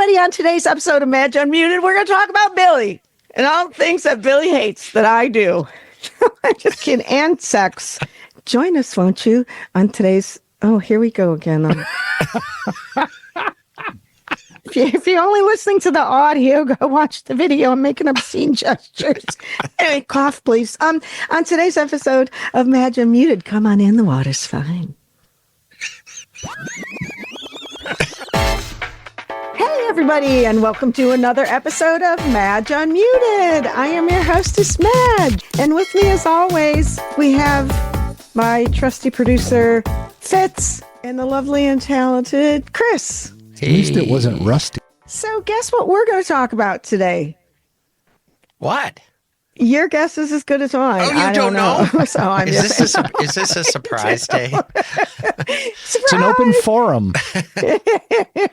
everybody. On today's episode of Madge Unmuted, we're going to talk about Billy and all the things that Billy hates that I do. I'm just kidding. And sex. Join us, won't you, on today's... Oh, here we go again. If you're only listening to the audio, go watch the video. I'm making obscene gestures. Anyway, cough, please. On today's episode of Madge Unmuted, come on in, the water's fine. Hey, everybody, and welcome to another episode of Madge Unmuted. I am your hostess, Madge, and with me, as always, we have my trusty producer, Fitz, and the lovely and talented Chris. At least it wasn't rusty. So guess what we're going to talk about today? What? Your guess is as good as mine. Oh, you don't know? So I'm is this a surprise day? It's an open forum.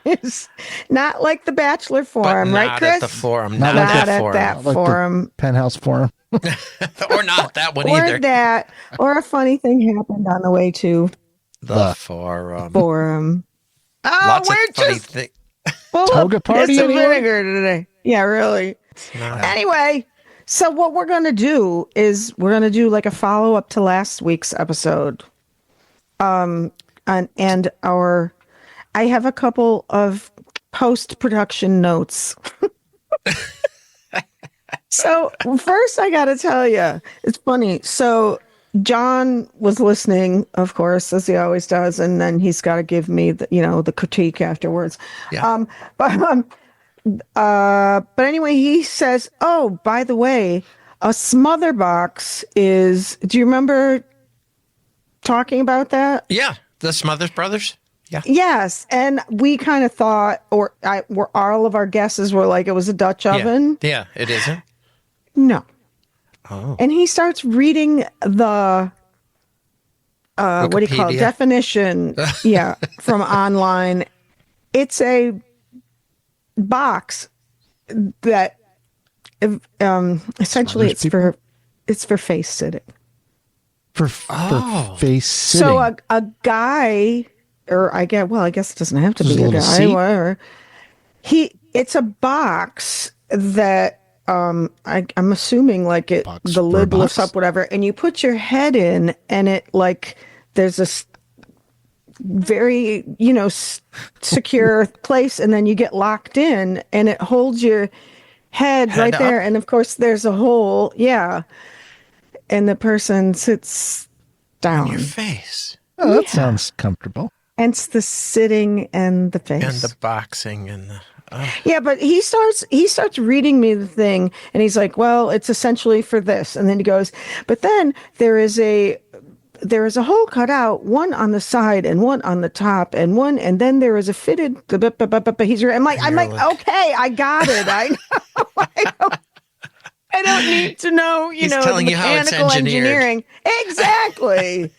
It's not like the Bachelor Forum, But right, not Chris? at the forum. Not Not, like at that at forum. that Like forum. the Penthouse forum. Or not that one Or either. that, or a funny thing happened on the way to The forum. forum. Oh, Lots we're of funny just things. full Toga of party piss and anywhere? vinegar today. Yeah, really. Anyway, so what we're going to do is we're going to do like a follow-up to last week's episode. I have a couple of post-production notes. So first I got to tell you, it's funny. So John was listening, of course, as he always does, and then he's got to give me the critique afterwards. Yeah. But anyway, he says, "Oh, by the way, a smother box is." Do you remember talking about that? Yeah, the Smothers Brothers. Yeah. Yes, and we kind of thought, all of our guesses were like it was a Dutch oven. Yeah, it isn't. No. Oh. And he starts reading the what do you call it? Wikipedia? Definition. Yeah, from online. It's a box that essentially Smothers it's for face sitting. For face sitting. So a guy, or I guess it doesn't have to There's be a a little guy. seat? Whatever. It's a box that I'm assuming like Box the for a lid lifts box? up, whatever, and you put your head in, and it like there's a very secure place, and then you get locked in, and it holds your head right there, up? and of course there's a hole, and the person sits down. Your face. Oh, that sounds comfortable. Hence the sitting and the face. And the boxing and the... Yeah, but he starts reading me the thing, and he's like, "Well, it's essentially for this." And then he goes, "But then there is a hole cut out, one on the side and one on the top, and then there is a fitted." I'm like, okay, I got it. I know. I don't need to know, He's telling you how it's mechanical engineered. engineering. Exactly.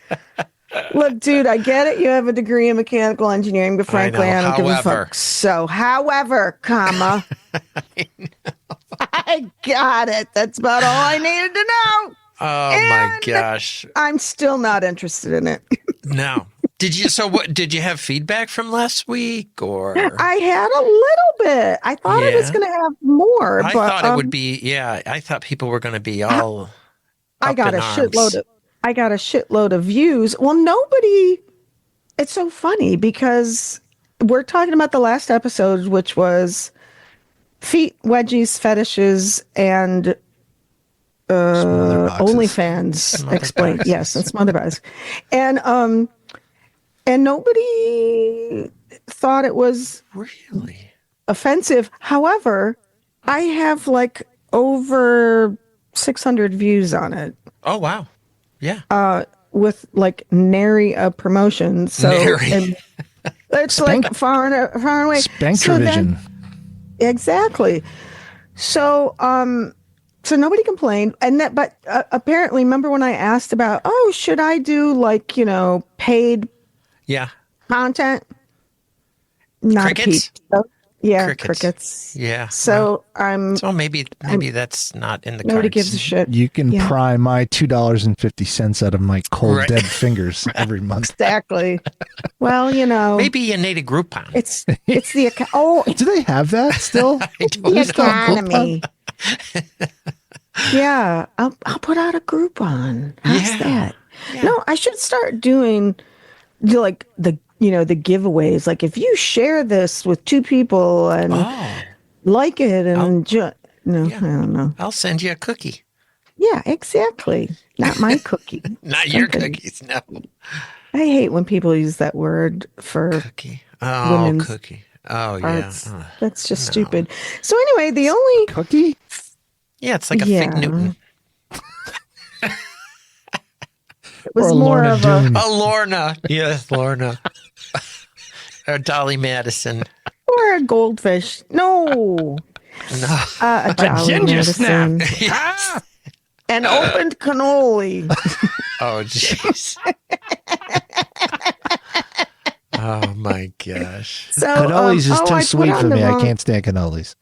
Look, dude, I get it. You have a degree in mechanical engineering, but frankly, I don't give a fuck. So, however, comma, I got it. That's about all I needed to know. Oh, And my gosh. I'm still not interested in it. No. Did you have feedback from last week, or? I had a little bit. I thought I was Yeah. going to have more, I but thought it would be, I thought people were going to be all I got up a in arms. shitload of views. Well, nobody. It's so funny because we're talking about the last episode, which was feet, wedgies, fetishes, and Smother boxes. OnlyFans Smother explained. boxes. Yes, and smother boxes. And nobody thought it was Really? offensive. However, I have like over 600 views on it. Oh, wow. Yeah. With like nary a promotion. So Nary. and it's like far and away. Spanktrovision. Exactly. So so nobody complained, but apparently, remember when I asked about, should I do like paid Yeah. content? Not Crickets? a peep. Yeah, crickets. Yeah. So So maybe that's not in the nobody cards. gives a shit. You can Yeah. pry my $2.50 out of my cold Right. dead fingers every month. Exactly. Well, Maybe you need a Groupon. it's the Do they have that still? I don't the know. economy. Yeah, I'll put out a Groupon. How's Yeah. that? Yeah. No, I should start doing like the giveaways. Like if you share this with 2 people and Oh, like it and no, yeah. I don't know. I'll send you a cookie. Yeah, exactly. Not my cookie. Not your Somebody. cookies, no. I hate when people use that word for Cookie. Oh, women's cookie. Oh, yeah. parts. Oh, That's just no. stupid. So anyway, the only Cookie? Yeah, it's like a Yeah. fig Newton. it was Or more Lorna of a Doone. Oh, Lorna. Yes, Lorna. Or Dolly Madison. or a goldfish. No, No. a Jolly ginger Madison. Yes. An opened cannoli. Oh, jeez. Oh, my gosh. So Cannolis is too I put sweet on for the me. I wrong- can't stand cannolis.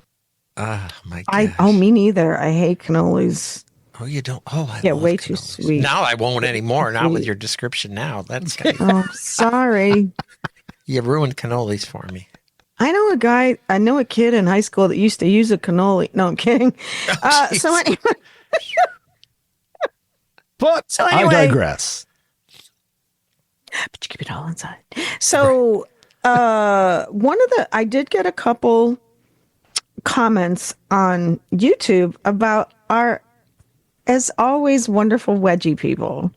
Oh, my gosh. me neither. I hate cannolis. Oh, you don't? Oh, I Yeah, love way too cannolis. sweet. Now I won't anymore. Now with Sweet. your description now. That's kind of, Oh, sorry. you ruined cannolis for me. I know a kid in high school that used to use a cannoli. No, I'm kidding. So anyway, But So I anyway- digress. but you keep it all inside. So I did get a couple comments on YouTube about our, as always, wonderful wedgie people.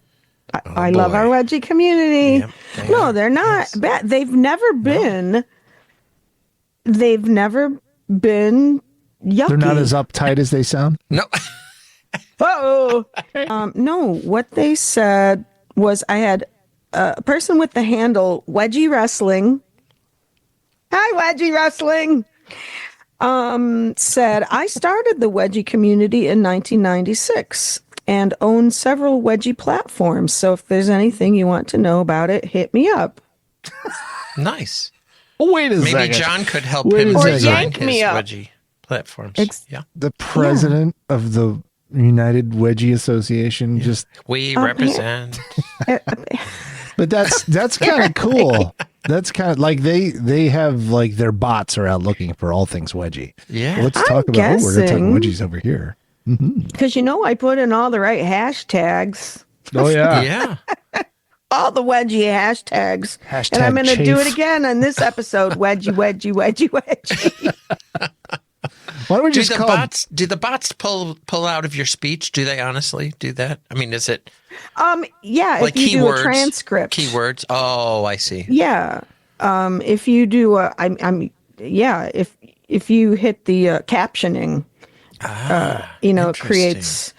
I love boy. our wedgie community. Yep, they No, are. they're not Yes. bad. They've never been yucky. They're not as uptight as they sound. No. Oh, no. What they said was I had a person with the handle Wedgie Wrestling. Hi, Wedgie Wrestling. Said I started the wedgie community in 1996 and own several wedgie platforms. So if there's anything you want to know about it, hit me up. Nice. Wait a Maybe second. John could help Wait him a second. design yank his me up. wedgie platforms. Yeah. The president of the United Wedgie Association just, We represent. but that's kind of cool. That's kind of like they have like their bots are out looking for all things wedgie. Yeah. Let's I'm talk about, we're going to talk guessing- wedgies over here. Because I put in all the right hashtags. Oh yeah. Yeah. All the wedgie hashtags. Hashtag And I'm going to do it chafe. again on this episode. Wedgie, wedgie, wedgie, wedgie. Why don't we Do just the call bots pull out of your speech? Do they honestly do that? I mean, is it Yeah, like if you keywords? do a transcript. Keywords. Oh, I see. Yeah. If you do if you hit the captioning, it interesting. creates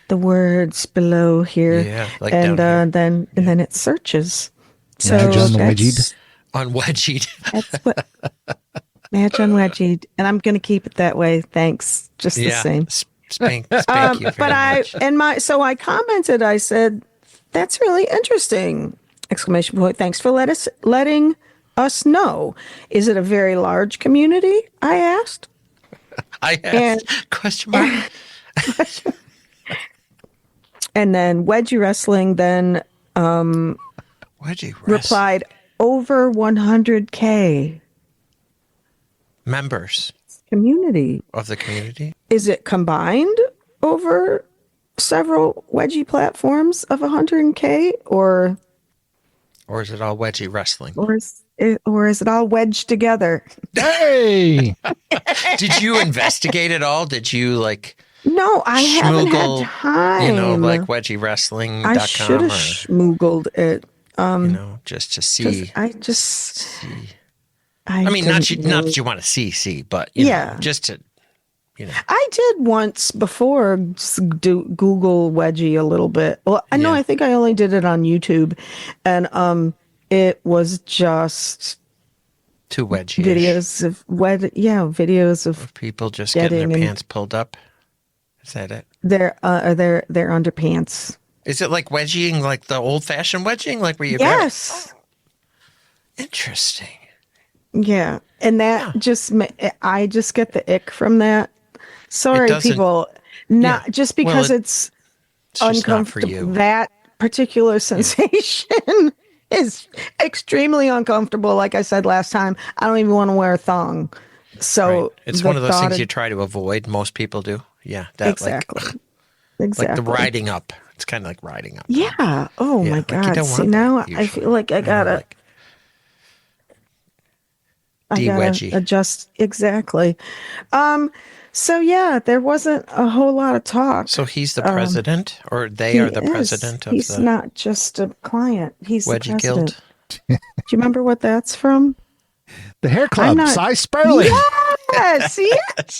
the words below here. Yeah, like and down then it searches. So Madge that's, Unmuted. On wedgie. that's what Madge Unmuted, and I'm going to keep it that way. Thanks, just the Yeah. same. Spank you very But much. I commented. I said, "That's really interesting!" Exclamation point! Thanks for letting us know. Is it a very large community? I asked. I and- asked question mark. And then Wedgie Wrestling then Wedgie wrestling. replied, over 100K Members community. of the community. Is it combined over several wedgie platforms of 100K Or is it all wedgie wrestling? or is it all wedged together? Hey, Did you investigate it all? Did you like No, I haven't schmoogle, had time. you know, like wedgiewrestling.com I should have or, schmoogled it. just to see. I mean, not that you want to see, but you know, just to, I did once before do Google wedgie a little bit. Well, I know Yeah. I think I only did it on YouTube, and it was just to wedgie videos of videos of people just getting their getting and- pants pulled up. Is that it? their underpants. Is it like wedging, like the old fashioned wedging, like where you Yes. Interesting. Yeah. And that I just get the ick from that. It Sorry, doesn't. people. Yeah. Not just Well, because it's it's just not for uncomfortable. you. That particular sensation is extremely uncomfortable. Like I said last time, I don't even want to wear a thong. Right. So It's the one of those thought things of you try to avoid. Most people do. Yeah. That exactly, like the exactly. riding up. It's kind of like riding up. Yeah. Oh Yeah. my Like you God. don't See, want that now I usually. feel like You want to like I gotta de-wedgie. adjust exactly. Um. So yeah, there wasn't a whole lot of talk. So he's the president, or they He are the is. president of He's the not just a client. He's the Wedgie president. Guild. Do you remember what that's from? The hair I'm club, not. Cy Sperling. Yes. Yeah.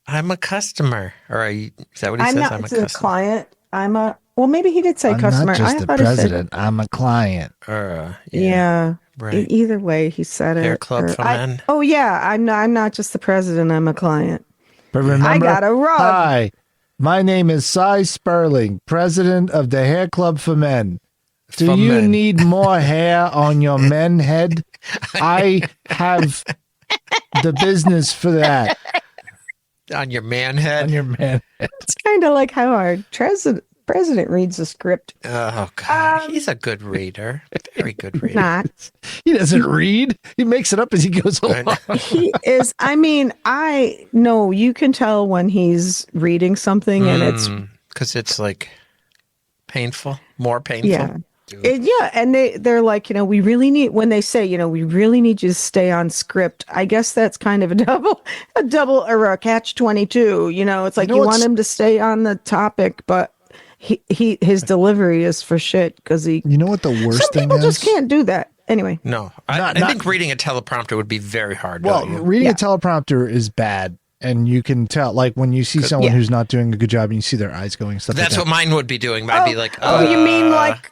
I'm a customer. Is that what he I'm says? not I'm a a customer. client. I'm a. Well, maybe he did say I'm not customer. just I the thought he said. president. I'm a client. Yeah. Yeah. Right. Either way, he said Hair it. club for men. Oh yeah. I'm not just the president. I'm a client. But I remember, got a rug. hi, my name is Cy Sperling, president of the Hair Club for Men. Do For you men. need more hair on your men head? I have the business for that. On your man head. On your man head. It's kind of like how our president reads a script. Oh God, he's a good reader. Very good reader. Not. He doesn't read. He makes it up as he goes along. He is. I mean, I know you can tell when he's reading something, and it's because it's like painful, more painful. yeah. Yeah, and they're like, we really need when they say, we really need you to stay on script. I guess that's kind of a double or a catch-22. It's like you want him to stay on the topic, but his delivery is for shit because he. You know what the worst Some thing people is? just can't do that. Anyway, No, I think reading a teleprompter would be very hard. Well, don't you? reading Yeah. a teleprompter is bad. And you can tell, like when you see someone yeah. who's not doing a good job and you see their eyes going, stuff That's like what mine would be doing. I'd be like, oh, you mean like,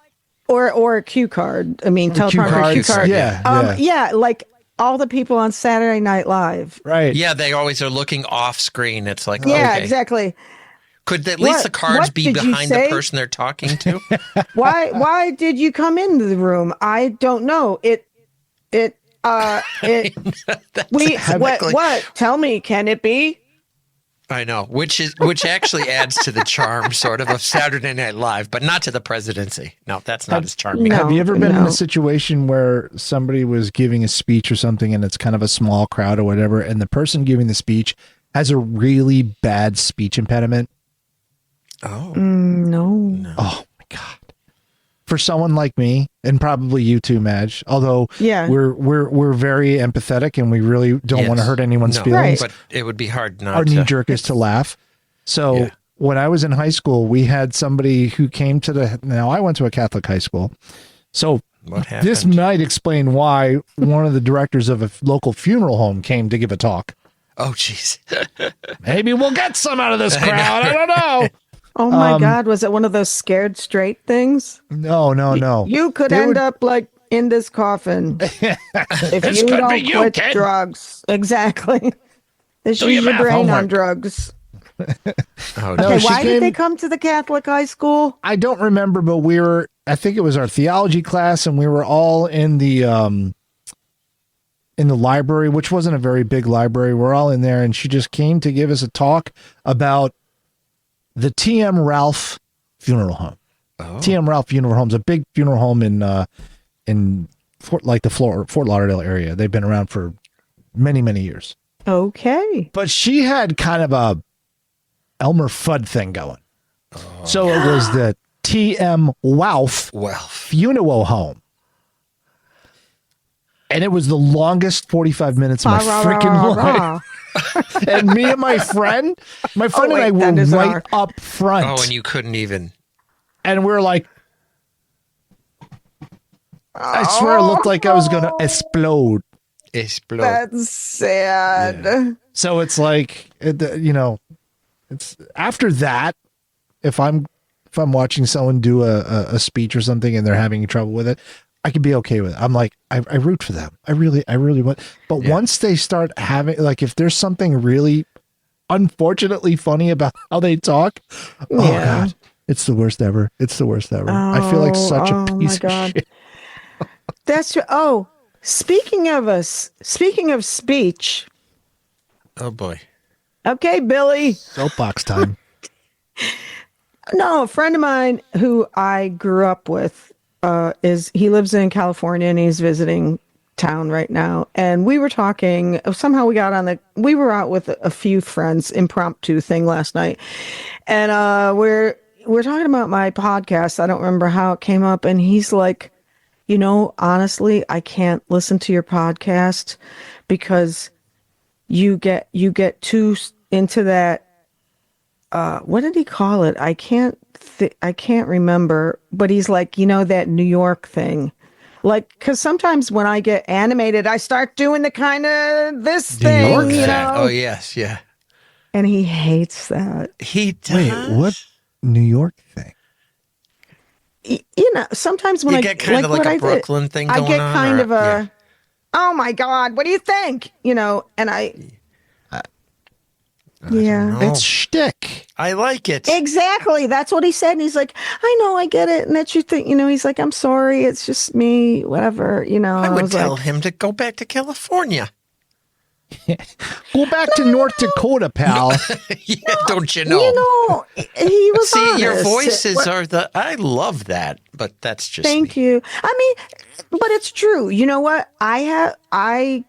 or a cue card? I mean, teleprompter cue cards, card. yeah. Yeah, like all the people on Saturday Night Live. Right. yeah, they always are looking off screen. It's like, Yeah, okay. exactly. Could at least What- the cards what be did you behind the say? person they're talking to? Why did you come into the room? I don't know. What? Tell me, can it be? I know, which actually adds to the charm, sort of Saturday Night Live, but not to the presidency. No, that's not as charming. No. Have you ever been in no. a situation where somebody was giving a speech or something and it's kind of a small crowd or whatever, and the person giving the speech has a really bad speech impediment? Oh, No. Oh my God. For someone like me, and probably you too, Madge, although Yeah. we're very empathetic and we really don't want to Yes. hurt anyone's No, feelings. but it would be hard not Our to. knee jerk is to laugh. So Yeah. when I was in high school, we had somebody who came to now I went to a Catholic high school. So What happened? this might explain why one of the directors of a local funeral home came to give a talk. Oh, jeez. Maybe we'll get some out of this crowd. I don't know. Oh my God, was it one of those scared straight things? No. You could They end were- up like in this coffin if This you could be don't you, quit kid. drugs. Exactly. This Do use your your math brain on homework. drugs. Oh, No, Okay, she why came- did they come to the Catholic high school? I don't remember, but I think it was our theology class, and we were all in the library, which wasn't a very big library. We're all in there, and she just came to give us a talk about the T.M. Ralph funeral home. Oh. T.M. Ralph funeral home's a big funeral home in Fort Lauderdale area. They've been around for many, many years. Okay. But she had kind of a Elmer Fudd thing going. So it was the T.M. Ralph Well, funeral home. And it was the longest 45 minutes of my freaking life. And me and my friend and I wait, that were is right up front. oh, and you couldn't even. And we were like, I swear it looked like I was going to explode. Explode. That's sad. Yeah. So it's like, it's after that, if I'm watching someone do a speech or something and they're having trouble with it, I could be okay with it. I'm like, I root for them. I really want. But once they start having, like, if there's something really unfortunately funny about how they talk, oh Yeah. God, it's the worst ever. It's the worst ever. I feel like such a piece of shit. That's true. Oh, Speaking of speech, Oh boy. okay, Billy. Soapbox time. No, a friend of mine who I grew up with he lives in California and he's visiting town right now. And we were talking. Somehow we were out with a few friends, impromptu thing last night, and we're talking about my podcast. I don't remember how it came up, and he's like, honestly, I can't listen to your podcast because you get too into that. What did he call it? I can't remember, but he's like, that New York thing. Like, because sometimes when I get animated, I start doing the kind of this New York thing, thing. Oh yes, yeah. and he hates that. He does. Wait, what New York thing? Sometimes when You I get kind of like a Brooklyn thing I going get on, kind or- of a, oh my God, what do you think? And yeah. know. It's shtick. I like it. Exactly. That's what he said. And he's like, I know, I get it. And that's your thing. He's like, I'm sorry. It's just me, whatever, I and would was tell like, him to go back to California. Go back to North Dakota, pal. Yeah, don't you know? He was See, your honest. voices are I love that, but that's just Thank me. you. I mean, but it's true. You know what? I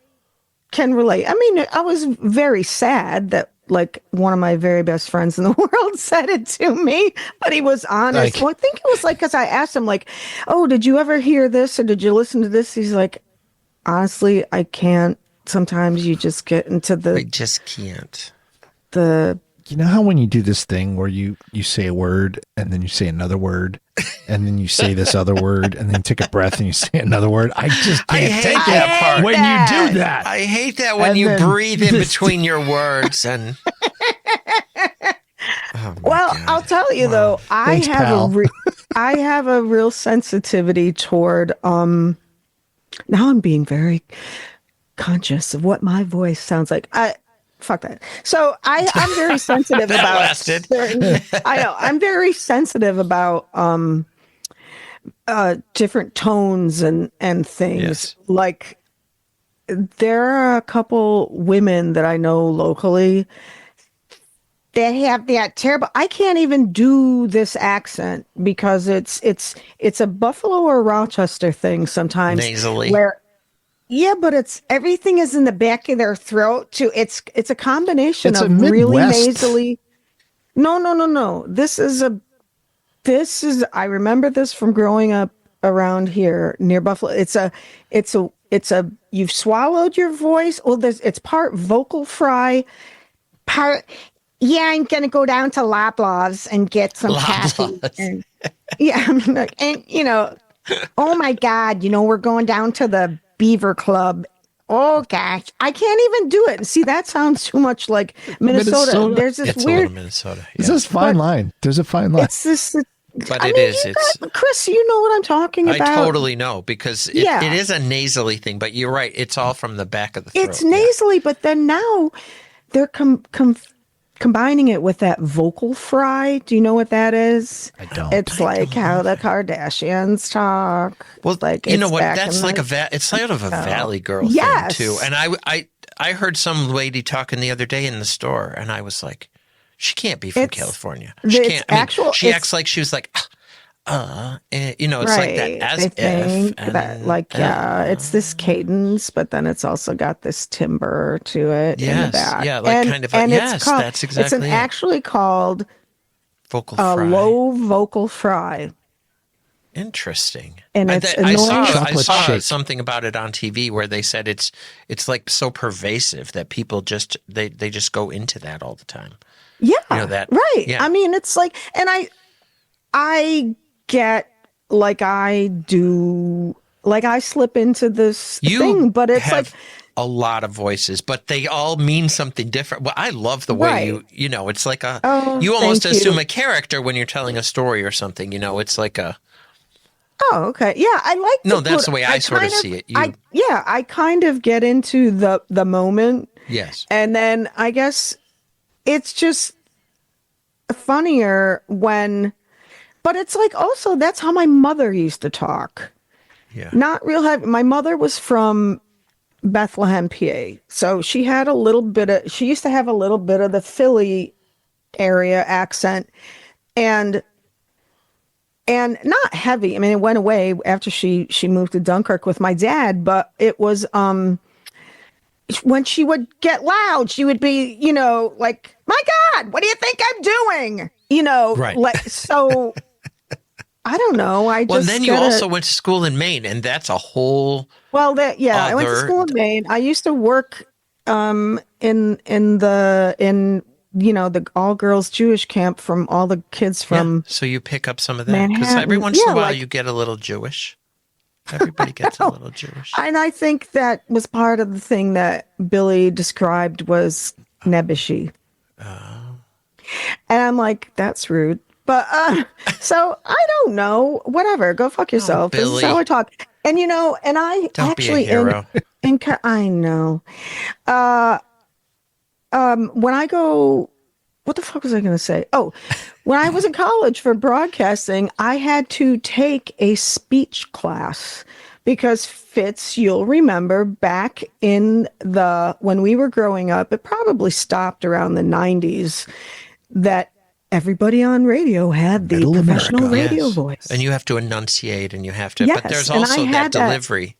can relate. I mean, I was very sad that like one of my very best friends in the world said it to me, but he was honest. Like- Well, I think it was like, cause I asked him like, oh, did you ever hear this? Or did you listen to this? He's like, honestly, I can't. Sometimes you just get into I just can't. the You know how when you do this thing where you say a word and then you say another word and then you say this other word and then you take a breath and you say another word? I just I can't hate take that it part. when you do that. I hate that when And you then breathe in this- between your words and. Oh, my well, God. I'll tell you though, Thanks, pal. I have a real sensitivity toward now I'm being very conscious of what my voice sounds like. Fuck that. So I'm very sensitive That about lasted. I know I'm very sensitive about different tones and things. Yes. Like there are a couple women that I know locally that have that terrible. I can't even do this accent because it's a Buffalo or Rochester thing sometimes. Nasally. Where yeah, but everything is in the back of their throat too. It's a combination It's a of really Midwest. nasally. No. This is I remember this from growing up around here near Buffalo. It's a you've swallowed your voice. Well, it's part vocal fry, part yeah, I'm gonna go down to Loblaws and get some coffee. Loblaws. And, yeah, I mean, like, and oh my God, we're going down to the Beaver Club. Oh gosh, I can't even do it. See, that sounds too much like Minnesota. Minnesota. There's this It's a weird. little Minnesota. It's Yeah. this fine line. There's a fine line. It's this. But I it mean, is. Chris, you know what I'm talking I about. totally know because Yeah. it is a nasally thing, but you're right. It's all from the back of the throat. It's nasally, but then now they're combining it with that vocal fry. Do you know what that is? I don't. It's like how the Kardashians talk. Well, like you know it's what? back That's in like the- it's sort of a Valley Girl Yes. thing too. And I heard some lady talking the other day in the store, and I was like, she can't be from It's- California. it's She can't. I mean, actual- she it's- acts like she was like, it's like right. that as I if. think And, that like yeah, it's this cadence, but then it's also got this timbre to it in the Yes, back. yeah, like kind of a- and yes, it's called, that's it's exactly it. actually called vocal a fry. low vocal fry. Interesting. And I, it's I saw annoying. I Chocolate saw shake. something about it on TV where they said it's like so pervasive that people just they just go into that all the time. Yeah, that- right. yeah. I mean, it's like, and I get like I do, like I slip into this You thing, but it's have like, a lot of voices, but they all mean something different. Well, I love the way Right. it's like a Oh, you almost thank you. assume a character when you're telling a story or something. It's like a oh, okay, yeah, I like. No, that's the way I sort of kind see it. I kind of get into the moment, yes. and then I guess it's just funnier when, but it's like also that's how my mother used to talk. Yeah. Not real heavy. My mother was from Bethlehem, PA. So she had a little bit of, she used to have a little bit of the Philly area accent and not heavy. I mean, it went away after she moved to Dunkirk with my dad, but it was when she would get loud, she would be, like, my God, what do you think I'm doing? Right. Like, so I don't know. I Well, just and then you also went to school in Maine, and that's a whole I went to school in Maine. I used to work in the all girls Jewish camp from all the kids from so you pick up some of that because Manhattan. every once in a while like- you get a little Jewish. Everybody gets a little Jewish. And I think that was part of the thing that Billy described was nebbishy. And I'm like, that's rude. But so I don't know. Whatever. Go fuck yourself. This is Billy. how I talk. And and I Don't actually be a hero. I know. When I go, what the fuck was I going to say? Oh, when I was in college for broadcasting, I had to take a speech class because Fitz, you'll remember back in when we were growing up, it probably stopped around the 90s that everybody on radio had the Middle professional America. radio Yes. voice. And you have to enunciate and you have to, Yes, but there's and also I that had that. delivery,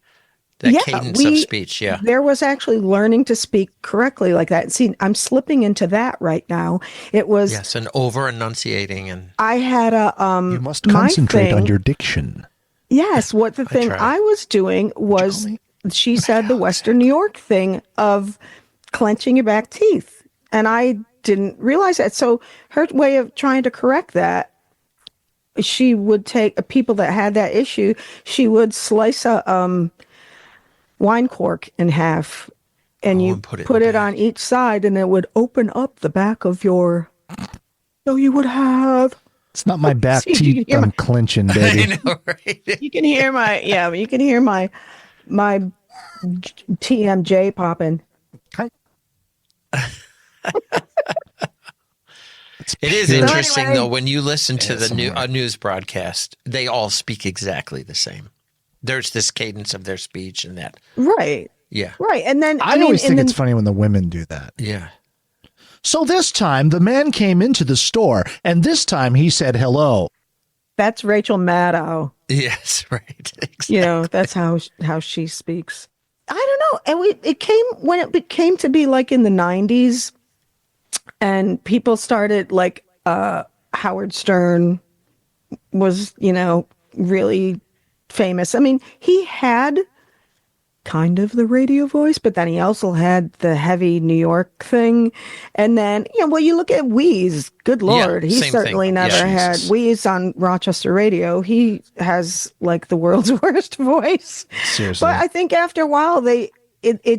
that cadence of speech. Yeah. There was actually learning to speak correctly like that. See, I'm slipping into that right now. It was, Yes. And over enunciating and I had a, You must my concentrate on thing- your diction. Yes, what the thing try. I was doing was, me? she said the Western New York thing of clenching your back teeth. And I didn't realize that. So her way of trying to correct that, she would take people that had that issue, she would slice a wine cork in half and you and put it in put the it on each side and it would open up the back of your, so you would have, It's not my back See, you teeth hear I'm my- clenching, I baby. know, right? you can hear my TMJ popping. It is pure interesting anyway- though when you listen to ASMR. a news broadcast, they all speak exactly the same. There's this cadence of their speech and that. Right. Yeah. Right. And then I always think it's funny when the women do that. Yeah. So this time the man came into the store and this time he said hello. that's Rachel Maddow. Yes. Right. Exactly. That's how she speaks. I don't know. And it came when it became to be like in the 90s and people started like Howard Stern was, really famous. I mean, he had kind of the radio voice, but then he also had the heavy New York thing. And then, you look at Wheeze. Good Lord. He same certainly thing. never Yeah. had Jesus. Wheeze on Rochester radio. He has like the world's worst voice. Seriously. But I think after a while, it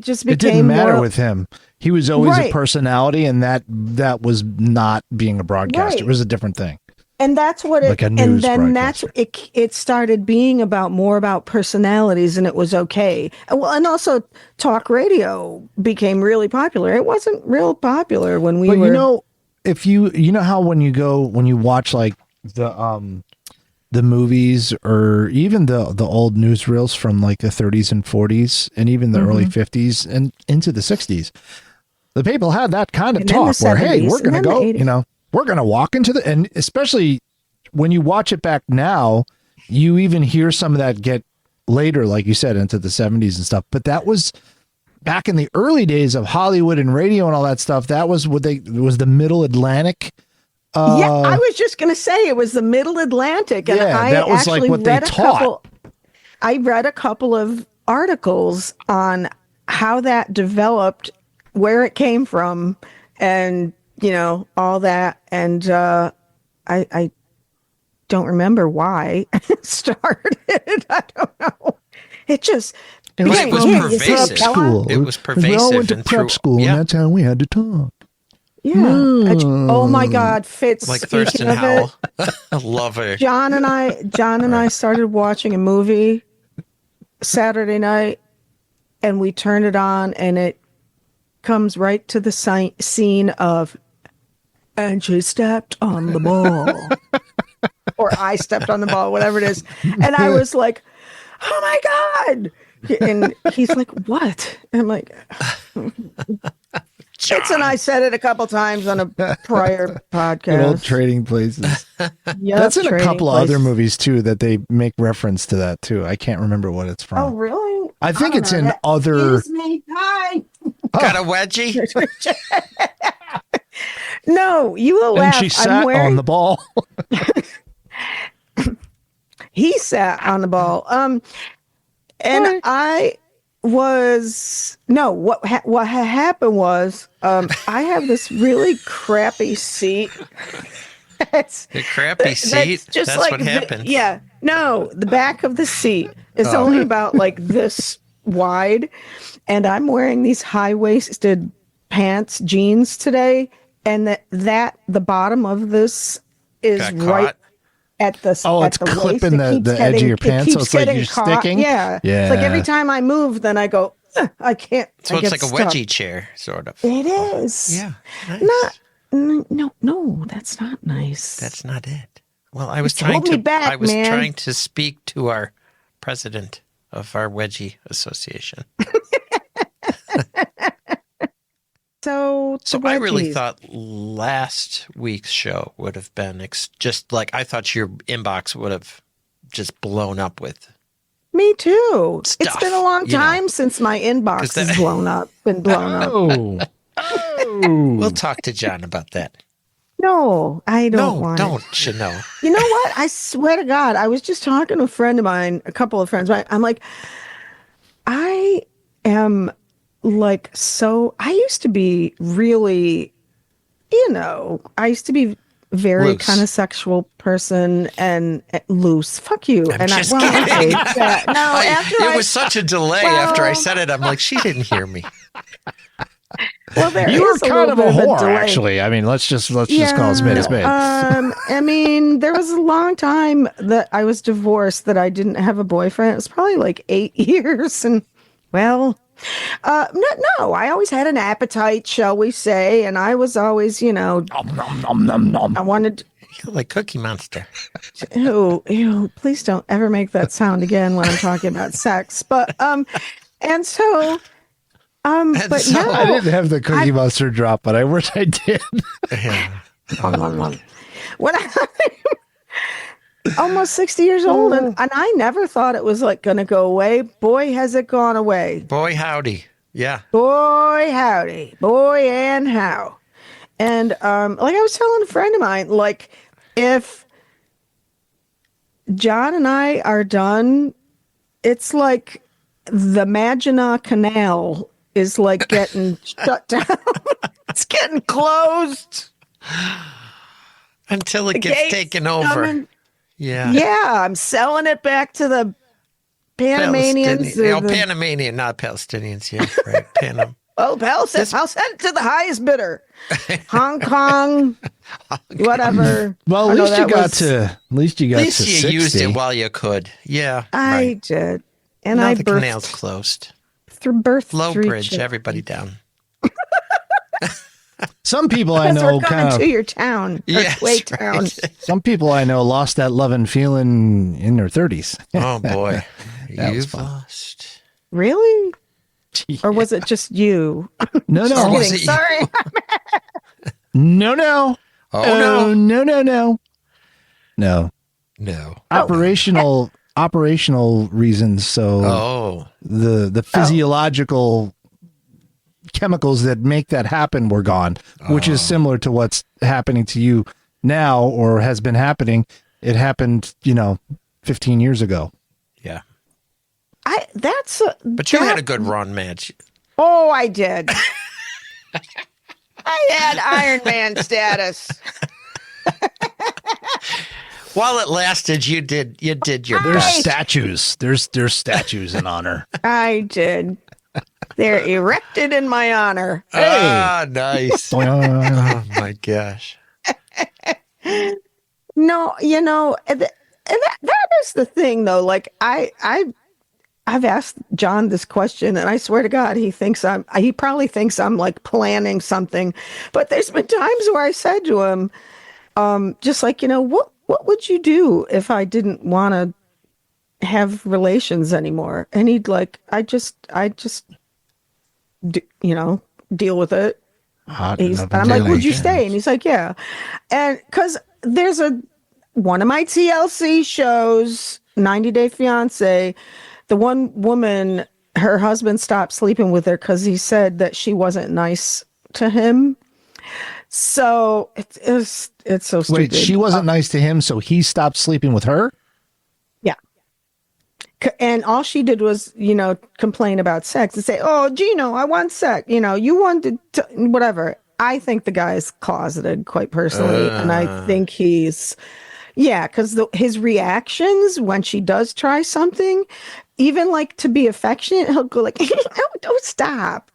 just became It didn't matter more, with him. He was always a Right. personality and that was not being a broadcaster. Right. It was a different thing. and that's what it, Like a and news then broadcaster. it started being more about personalities and it was okay. And also talk radio became really popular. It wasn't real popular when we But were. if you know how when you watch like the movies or even the old newsreels from like the 30s and 40s and even the early 50s and into the 60s, the people had that kind of And then the talk where, hey, 70s, we're going to and then go, the 80s. we're going to walk into the, and especially when you watch it back now, you even hear some of that get later, like you said, into the 70s and stuff. But that was back in the early days of Hollywood and radio and all that stuff. That was it was the Middle Atlantic. Yeah, I was just going to say it was the Middle Atlantic, and Yeah, I that was like actually what they read taught. I read a couple of articles on how that developed, where it came from, and all that. And I don't remember why it started. I don't know. It just It was It was became, "Here, you see a pervasive. fella?" school. It was We all went to pervasive prep and school, yeah. and that's how we had to talk. Yeah. Oh my God, Fitz. Like speaking Thurston of it, Howell. I love her. John and I started watching a movie Saturday night, and we turned it on, and it comes right to the scene of, and she stepped on the ball, or I stepped on the ball, whatever it is, and I was like, oh my God. And he's like, what? And I'm like, Fitz and I said it a couple times on a prior Good old podcast. Trading Places. Yep, That's in a Trading couple of other Places. movies too that they make reference to that too. I can't remember what it's Oh, from. really? I think don't it's know. in That other. gives me time. Got a wedgie? No, you will And laugh. she I'm sat wearing. on the ball. He sat on the ball. And Sorry. I was no. What had happened was, I have this really crappy seat. That's A crappy seat? That's just That's like what happens. yeah. No, the back of the seat is Oh. only about like this wide, and I'm wearing these high-waisted pants, jeans today, and the bottom of this is Got right caught? at the Oh, at it's the waist. clipping It keeps the edge of getting- your pants, so keeps it's like getting you're caught. sticking? Yeah, Yeah. It's like every time I move, then I go, "Ugh, I can't. So I it's get like a stuck." wedgie chair, sort of. It is. Yeah. Nice. No, that's not nice. That's not it. Well, I was Just hold me back, I was man. trying to speak to our president of our wedgie association. so. So the I really wedgies. thought last week's show would have been just like I thought your inbox would have just blown up with. Me too. It's Stuff, been a long you know. time since my 'Cause inbox that- has been blown up. Oh. Oh. We'll talk to John about that. No, I don't No, want it. don't. Should know. You know what? I swear to God, I was just talking to a friend of mine, a couple of friends. I'm like, I am like I used to be really, I used to be very Loose. kind of sexual person and loose. Fuck you. I'm and just okay, kidding. yeah, no, after It was such a delay Well- after I said it. I'm like, she didn't hear me. well, there You were is kind of a little bit whore, delay. actually. I mean, let's just call a spade a spade. I mean, there was a long time that I was divorced that I didn't have a boyfriend. It was probably like 8 years, and no, I always had an appetite, shall we say, and I was always, Nom, nom, nom, nom, nom. I wanted. You're like Cookie Monster. Ew, please don't ever make that sound again when I'm talking about sex. But and so. But so- no, I didn't have the Cookie Monster drop, but I wish I did. Yeah. when I'm almost 60 years old, and I never thought it was like going to go away. Boy, has it gone away. Boy, howdy. Yeah. Boy, howdy. Boy, and how. And like I was telling a friend of mine, like if John and I are done, it's like the Maginot Canal is like getting shut down. It's getting closed. Until it The gets gates taken over. coming. Yeah. Yeah, I'm selling it back to the Panamanians. Palestinian- Panamanian, not Palestinians. Yeah, right. Panam. I'll send it to the highest bidder. Hong Kong, whatever. Well, I at know least you that got was- to. At least you got At least to you 60. used it while you could. Yeah. I right. did. And Now I the canal's birthed closed. through birth Low three bridge. children. Everybody down. Some people I Because know we're coming kind to of. your town, or Yes, Quay right. town. Some people I know lost that love and feeling in their 30s. Oh boy. That was You've fun. lost. Really? Or was it just you? No, Or no, was Kidding. it you? Sorry. no. Oh, no. No. No. Operational reasons. So Oh. the physiological chemicals that make that happen were gone, which is similar to what's happening to you now or has been happening. It happened, 15 years ago. Yeah. But You had a good run, Madge. Oh, I did. I had Iron Man status. While it lasted, you did your There's best. statues. There's statues in honor. I did. They're erected in my honor. Ah, nice. Oh my gosh. No, that is the thing, though. Like I've asked John this question, and I swear to God, he probably thinks I'm like planning something. But there's been times where I said to him, just like, what would you do if I didn't want to have relations anymore. And he'd like, you know, deal with it. Hot I'm like, would you relations. stay? And he's like, yeah. And because there's one of my TLC shows, 90 Day Fiance, the one woman, her husband stopped sleeping with her because he said that she wasn't nice to him. So it's so stupid. Wait, she wasn't nice to him, so he stopped sleeping with her? Yeah. And all she did was, complain about sex and say, "Oh, Gino, I want sex. You wanted to, whatever." I think the guy is closeted, quite personally, and I think because his reactions when she does try something, even like to be affectionate, he'll go like, "No, don't stop."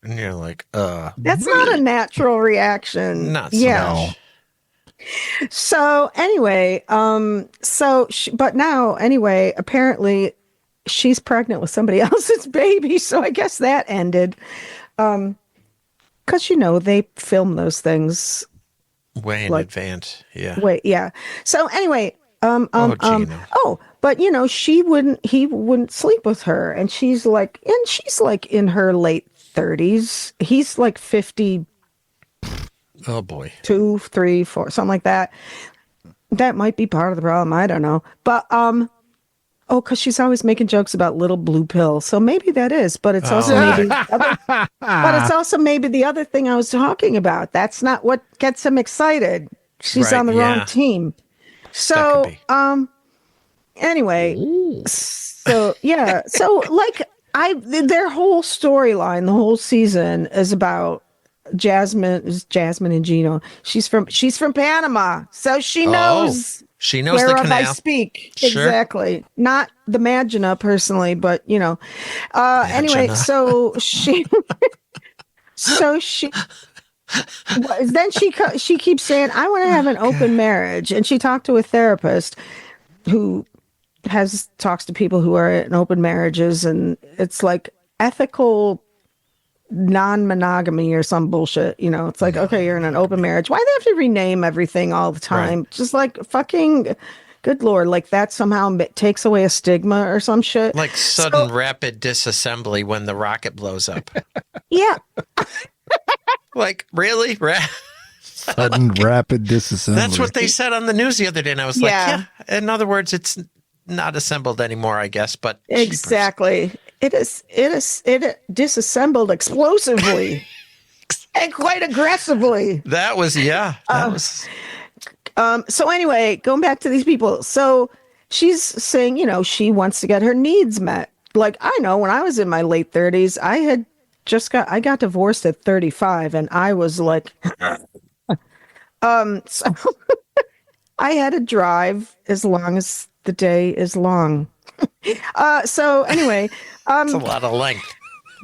And you're like, That's not a natural reaction. not so much. So anyway, but now anyway, apparently she's pregnant with somebody else's baby. So I guess that ended. Because they film those things Way in like, advance. Yeah. wait, yeah. So anyway, Gino. but he wouldn't sleep with her, and she's like in her late 30s. He's like 52, Oh boy. 3, 4, something like that. That might be part of the problem. I don't know. But because she's always making jokes about little blue pill. So maybe that is, but it's also maybe the other thing I was talking about. That's not what gets him excited. She's Right, on the yeah. wrong team. That So could be. anyway, so yeah. So like their whole storyline, the whole season is about Jasmine and Gino. She's from Panama, so she knows She knows the whereof I canal. speak. Sure. Exactly. Not the Magina personally, but anyway, Magina. so then she keeps saying, I want to have an open marriage. And she talked to a therapist who talks to people who are in open marriages, and it's like ethical non-monogamy or some bullshit. It's like, okay, you're in an open marriage. Why do they have to rename everything all the time? Right. Just like fucking good Lord, like that somehow takes away a stigma or some shit. Like sudden rapid disassembly when the rocket blows up. Yeah. Like, really? Sudden rapid disassembly. That's what they said on the news the other day. And I was like, Yeah. yeah. In other words, it's not assembled anymore, I guess. But jeepers. Exactly. It disassembled explosively and quite aggressively. That was, that was. So anyway, going back to these people. So she's saying, she wants to get her needs met. Like, I know when I was in my late 30s, I got divorced at 35, and I was like, so I had to drive as long as the day is long. So anyway, It's a lot of length.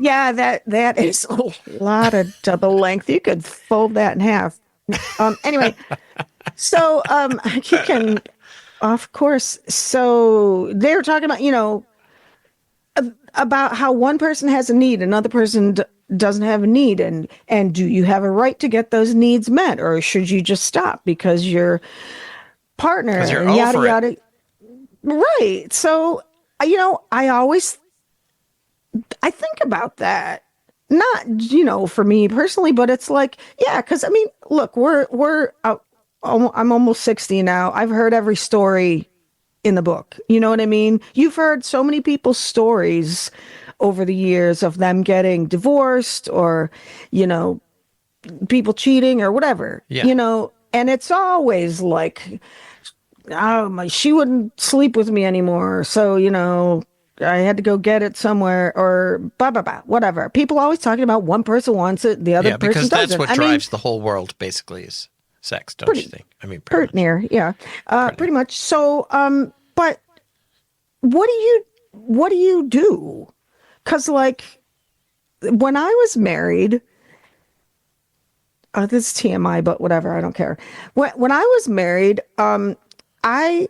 yeah, that is a lot of double length. You could fold that in half. Anyway, so you can, of course. So they were talking about how one person has a need, another person doesn't have a need, and do you have a right to get those needs met, or should you just stop because your partner Because you're and yada over yada. Right. So I think about that. Not, for me personally, but it's like, yeah, because I mean, look, I'm almost 60 now. I've heard every story in the book. You know what I mean? You've heard so many people's stories over the years of them getting divorced or, people cheating or whatever, Yeah. and it's always like, oh, she wouldn't sleep with me anymore. So, I had to go get it somewhere or blah, blah, blah, whatever. People always talking about one person wants it, the other Yeah, person because doesn't. that's what I mean, drives the whole world, basically, is sex, don't you think? I mean, pretty pretty near, yeah, pretty much. So, but what do you do? Because like when I was married, this is TMI, but whatever, I don't care. When I was married, I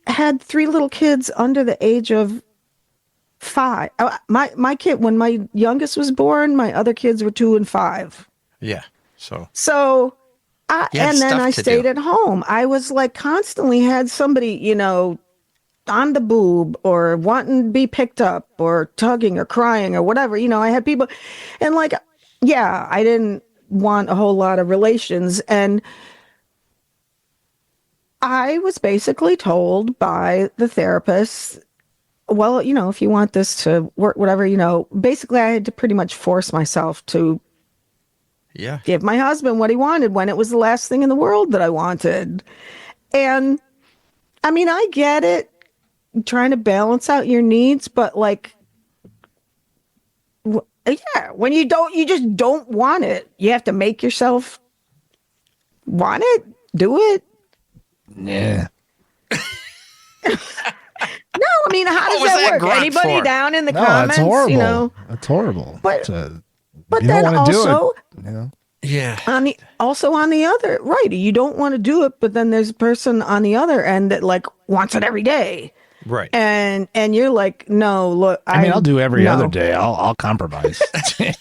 had 3 little kids under the age of 5. My kid, when my youngest was born, my other kids were 2 and 5. Yeah. So You had And then stuff I to stayed do. at home. I was like constantly had somebody, on the boob or wanting to be picked up or tugging or crying or whatever. I had people and like, yeah, I didn't want a whole lot of relations. And I was basically told by the therapist, well, if you want this to work, whatever, basically I had to pretty much force myself to Yeah. give my husband what he wanted when it was the last thing in the world that I wanted. And I mean, I get it, trying to balance out your needs, but like, yeah, when you just don't want it. You have to make yourself want it, do it. Yeah. No, I mean, how does was that that work? grunt Anybody for? down in the No, comments? that's horrible. That's horrible. But- But you don't then want to do also, it. Yeah. on the other, right? You don't want to do it, but then there's a person on the other end that like wants it every day, Right. and you're like, no, look, I mean, I'll do every no. other day. I'll compromise. It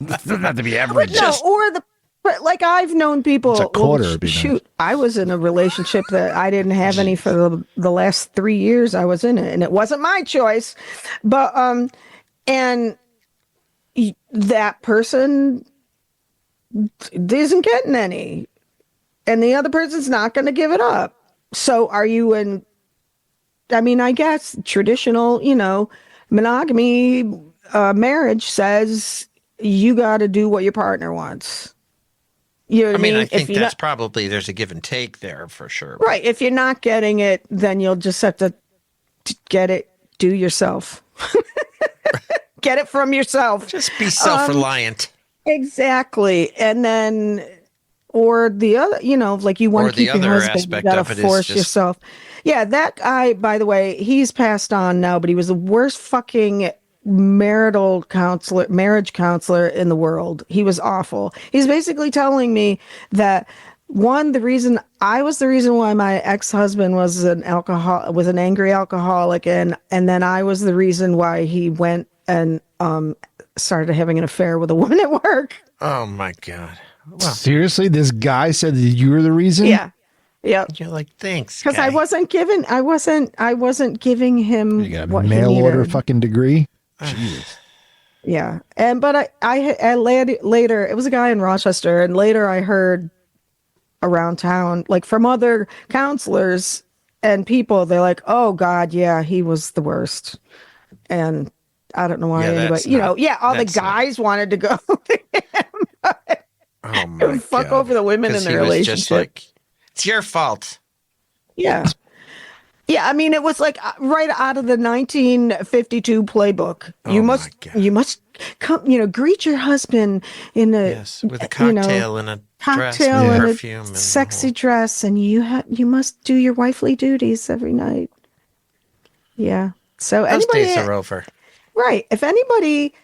doesn't have to be every day. No, but like I've known people. It's a quarter would be nice. Shoot, I was in a relationship that I didn't have any for the last 3 years I was in it, and it wasn't my choice. But and that person isn't getting any, and the other person's not going to give it up. So are you in? I mean, I guess traditional, monogamy marriage says you got to do what your partner wants. You know what I mean, I If think you're that's not, probably there's a give and take there for sure. right. If you're not getting it, then you'll just have to get it. Do yourself. Get it from yourself. Just be self-reliant. Exactly. And then, or the other, like you want Or to keep the your other husband, you aspect got to of it is force just- yourself. Yeah, that guy, by the way, he's passed on now, but he was the worst fucking marriage counselor in the world. He was awful. He's basically telling me that the reason why my ex-husband was an angry alcoholic, and then I was the reason why he went and started having an affair with a woman at work. Oh my God. Well, Seriously, this guy said that you were the reason. Yeah. Yep. you're like, thanks. Because guy. I wasn't giving him You got a what he mail order needed. fucking degree. Jesus. Yeah. But I later, it was a guy in Rochester, and later I heard around town, like from other counselors and people, they're like, oh God, yeah, he was the worst. And I don't know why Yeah, that's anybody, not- all the that's not- guys wanted to go Oh my fuck God. over the women in 'Cause the he was relationship. just like, it's your fault. Yeah. Yeah, I mean, it was like right out of the 1952 playbook. Oh You my must, God. you must come, greet your husband in a Yes, with a cocktail and a dress cocktail with and perfume a and sexy dress, and you must do your wifely duties every night. Yeah. So Those anybody, days are over. right? If anybody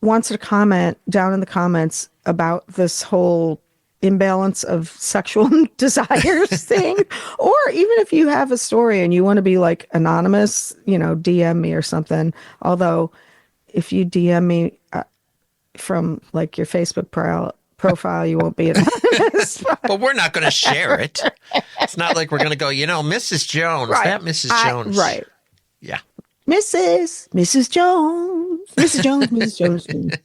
wants to comment down in the comments about this whole imbalance of sexual desires thing, or even if you have a story and you want to be like anonymous, DM me or something. Although if you DM me from like your Facebook profile, you won't be anonymous. But we're not going to share it. It's not like we're going to go, Mrs. Jones, Right. that Mrs. Jones. Right. Yeah. Mrs. Jones, Mrs. Jones.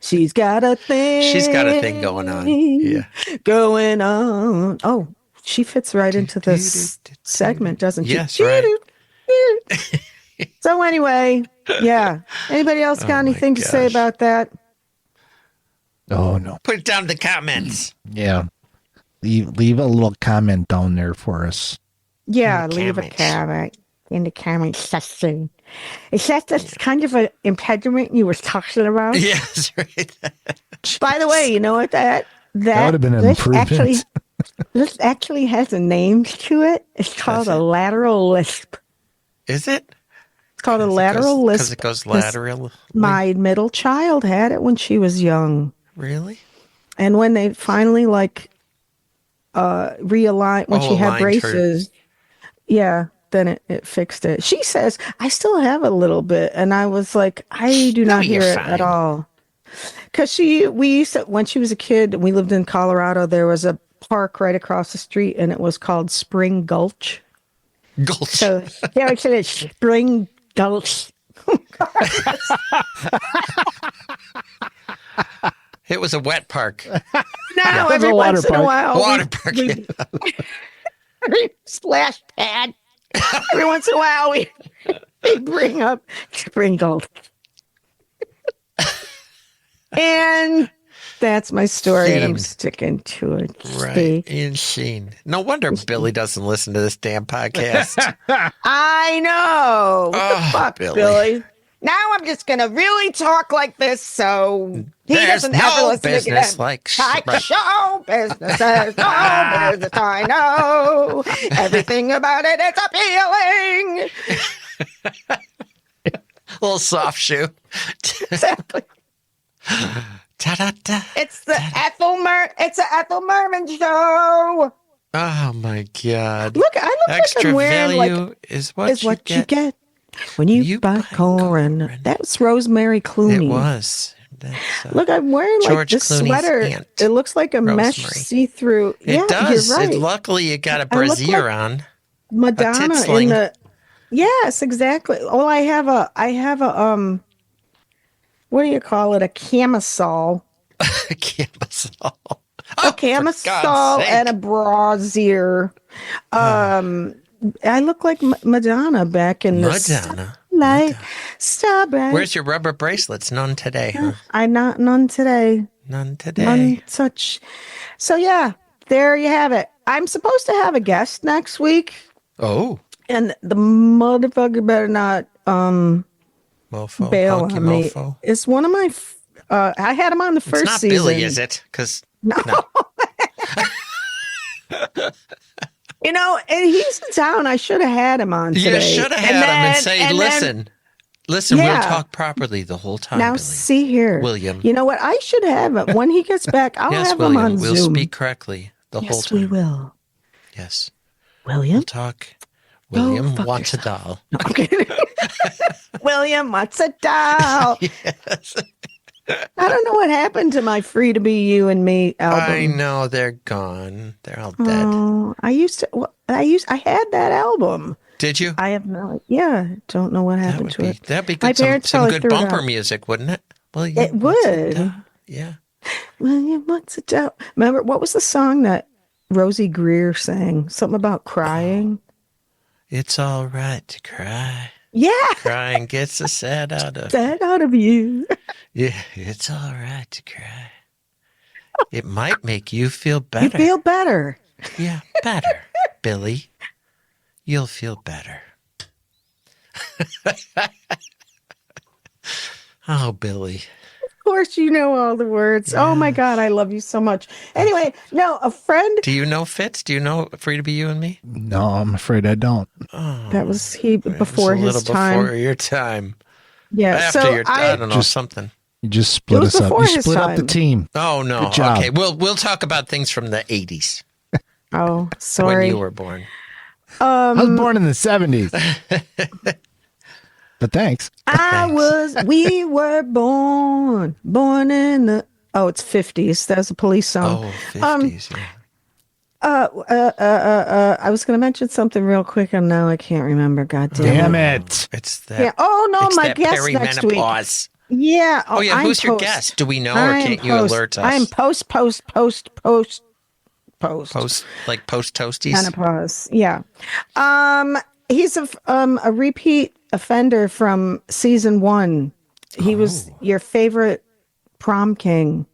She's got a thing. She's got a thing going on. Yeah. Going on. Oh, she fits right into this segment, doesn't she? Yes, right. So anyway, yeah. Anybody else got my anything to say gosh. about that? Oh no. Put it down in the comments. Yeah. Leave a little comment down there for us. Yeah, In the leave comments. a comment in the comment section. Is that this kind of an impediment you were talking about? Yes, right. By the way, you know what that would have been an this improvement. this actually has a name to it. It's called a lateral lisp. Is it? It's called a lateral lisp. Because it goes lateral. My middle child had it when she was young, Really? and when they finally realigned when Oh, she had aligned her. braces, yeah, then it fixed it. She says I still have a little bit, and I was like, I do not hear you're it fine. at all. Because we used to, when she was a kid, we lived in Colorado. There was a park right across the street, and it was called Spring Gulch. Gulch. So yeah, we said it's Spring Gulch. It was a wet park. Now was every a water once in a park. while, Water park. we splash pad. Every once in a while, we bring up Spring Gulch. And that's my story. And I'm Scene. sticking to it. Right. See? Insane. No wonder Billy doesn't listen to this damn podcast. I know. What the Oh, fuck, Billy. Billy? Now I'm just gonna really talk like this, so he There's doesn't ever no listen business again. like Like show business, there's no business. I know everything about it. It's appealing. little soft shoe. Exactly. Ta-da-da. It's the It's the Ethel Merman show. Oh my God. Look, I look Extra like I'm wearing value is what you get when you buy corn. corn. That's Rosemary Clooney. It was. That's, Look, I'm wearing like George this Clooney's sweater. aunt, It looks like a mesh Rosemary. see-through. It does. You're right. Luckily, you got a I look brassiere like on. Madonna in sling. the. Yes, exactly. Well, I have a what do you call it? A camisole. Camisole. A camisole and a brassiere. I look like Madonna back in the Madonna. light. Starbright. Where's your rubber bracelets? None today, huh? None today. None today. None such. So yeah, there you have it. I'm supposed to have a guest next week, Oh. and the motherfucker better not Mofo. bail Honky on me. mofo. It's one of my. I had him on the first It's not season. Billy, is it? Because No. You know, and he's in town. I should have had him on today. you should have had him and say, listen, listen, Yeah. we'll talk properly the whole time, Now Billy. see here, William. You know what? I should have him when he gets back. I'll Yes, have William, him on we'll Zoom. speak correctly the whole Yes, time. we will. Yes. William. We'll talk. William fuck wants a yourself. doll. No, I'm kidding. William wants a doll. Yes. I don't know what happened to my "Free to Be You and Me" album. I know they're gone. They're all dead. Oh, I had that album. Did you? I have no. Yeah, don't know what That happened would to be it. that'd be My good. Some parents probably good threw it bumper out. music, wouldn't it? Well, It would. Yeah. William wants a doll. Remember what was the song that Rosie Greer sang? Something about crying. It's all right to cry. Yeah, Crying gets the sad out of. that out of you. Yeah, it's all right to cry. It might make you feel You better. feel better. Yeah, better, Billy. You'll feel better. Oh, Billy. Of course, you know all the words. Oh my God, I love you so much. Anyway, no, a friend. Do you know Fitz? Do you know Free to Be You and Me? No, I'm afraid I don't. Oh, That was he it was before a his little time. before your time. Yeah, After so your I don't know, Just- something. You just split was us up. before You his split up the time. team. Oh no. Good job. Okay, we'll talk about things from the 80s Oh, when sorry. you were born. I was born in the 70s. But thanks. We were born in the. Oh, it's 50s. That was a Police song. Oh, 50s, yeah. I was going to mention something real quick, and now I can't remember. God damn Damn it. it. It's that. Yeah. Oh no, it's my that guest next week. perimenopause. Yeah. Oh yeah, I'm who's your post. guest? Do we know, or I'm can't you post. alert us? I'm post. Post like post toasties. Menopause. Yeah. He's a repeat offender from season 1. He was your favorite prom king.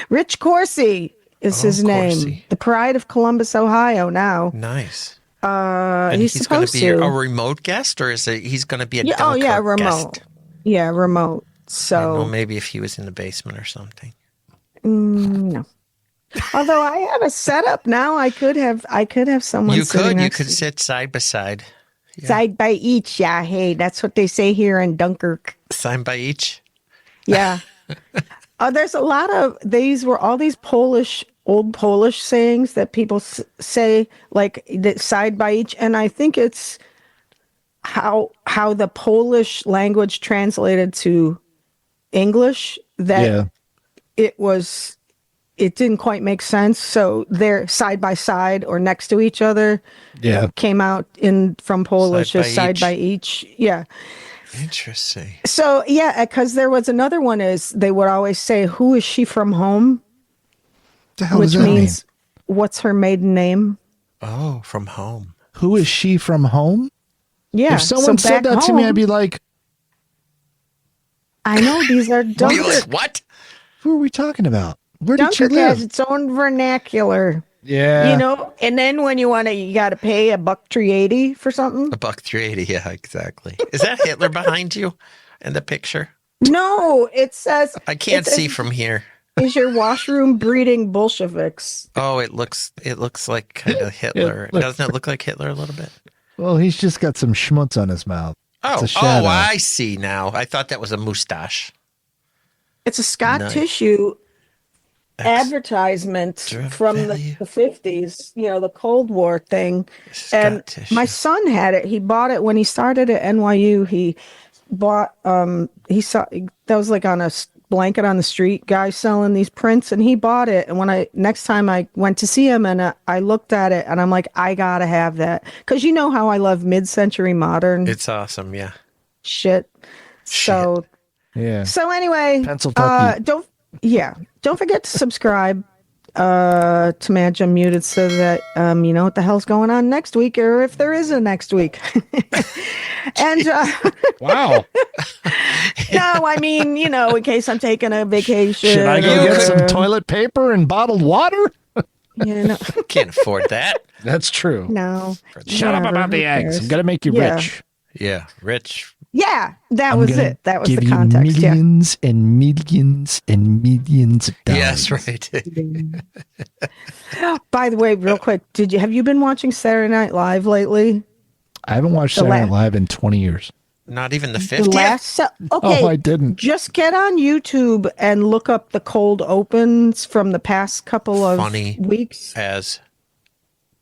Rich Corsi is his name. Corsi. The pride of Columbus, Ohio. Now, Nice. And he's he's going supposed to be to. a remote guest, or is it he's going to be a Yeah, oh yeah, Dunkirk remote. guest? Yeah, remote. I don't know, So maybe if he was in the basement or something. no. Although I have a setup now, I could have someone. You sitting could next to me. sit side by side. Side by each. Yeah, hey, that's what they say here in Dunkirk. Side by each. Yeah. There's a lot of all these old Polish sayings that people say, like that side by each, and I think it's how the Polish language translated to English that Yeah. it was it didn't quite make sense. So they're side by side or next to each other. Yeah. Came out in from Polish as side by each. Yeah. Interesting. So yeah, because there was another one is they would always say, "Who is she from home?" What the hell Which does that means, what's her maiden name? Oh, from home. Who is she from home? Yeah. If someone so said back that to me, I'd home- be like, I know these are You're Dunkirk. like, what? who are we talking about? Where did you Dunkirk has live? its own vernacular. Yeah. You know, and then when you want to, you got to pay $1.380 for something. $1.380. Yeah, exactly. Is that Hitler behind you in the picture? No, it says I can't it says, see from here. Is your washroom breeding Bolsheviks? Oh, it looks like kind of Hitler. look- Doesn't it look like Hitler a little bit? Well, he's just got some schmutz on his mouth. Oh, It's a shadow. I see now. I thought that was a mustache. It's a Scott Nice. Tissue advertisement from the value. 50s, you know, the Cold War thing. Scott And Tissue. my son had it. He bought it when he started at NYU. He bought, he saw, that was like on a blanket on the street, guy selling these prints, and he bought it. And when next time I went to see him and I looked at it and I'm like, I gotta have that. Cause you know how I love mid-century modern It's awesome. Yeah. shit. So, Yeah. so anyway, Pennsylvania. don't forget to subscribe to Madge Unmuted so that you know what the hell's going on next week, or if there is a next week. And Wow. no, I mean, you know, in case I'm taking a vacation. Should I go get some or- toilet paper and bottled water? Yeah, no, Can't afford that. That's true. no. Shut up Whatever, about the who eggs. cares? I'm gonna make you Yeah. rich. Yeah. Rich. Yeah, that I'm was gonna it. That was give the you context. Yeah. millions and millions and millions of dollars. Yes, right. By the way, real quick, have you been watching Saturday Night Live lately? I haven't watched The Saturday Night la- Live in 20 years. Not even the The 50th? last okay, Oh, I didn't. just get on YouTube and look up the cold opens from the past couple of Funny. weeks. As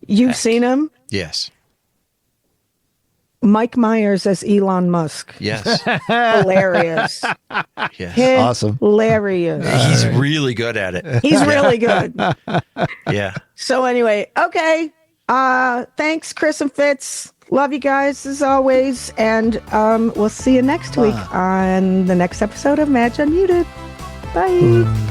You've seen them? yes. Mike Myers as Elon Musk. Yes. Hilarious. Yes. Awesome. Hilarious. He's really good at it. He's really good. Yeah. So anyway, okay. Thanks, Chris and Fitz. Love you guys as always. And we'll see you next week on the next episode of Madge Unmuted. Bye.